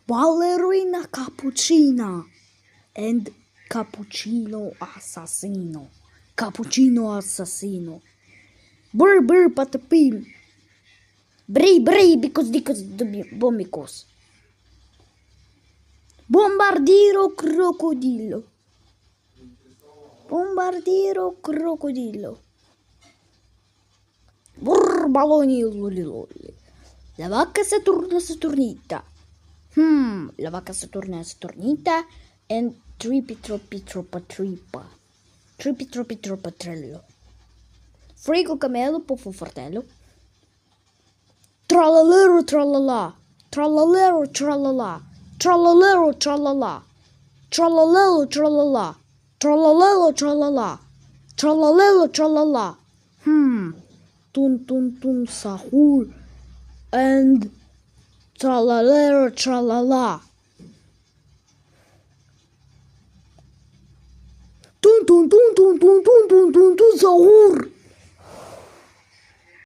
ballerina cappuccina and cappuccino assassino. Cappuccino assassino. Brr brr patapim. Bray bray because bomicos. Bombardiro crocodilo. Bombardiro crocodilo. Brr baloni lolli. La vacca Saturnita. La vacca Saturnita and tripa. Tripi Frigo camelo puffo fratello. Trallallero trallala. Trallallero trallala. Trallallero trallala. Trallallero trallala. Trallallero trallala. Trallallero trallala. Tun sahur and trallallero trallala. Tun sahur.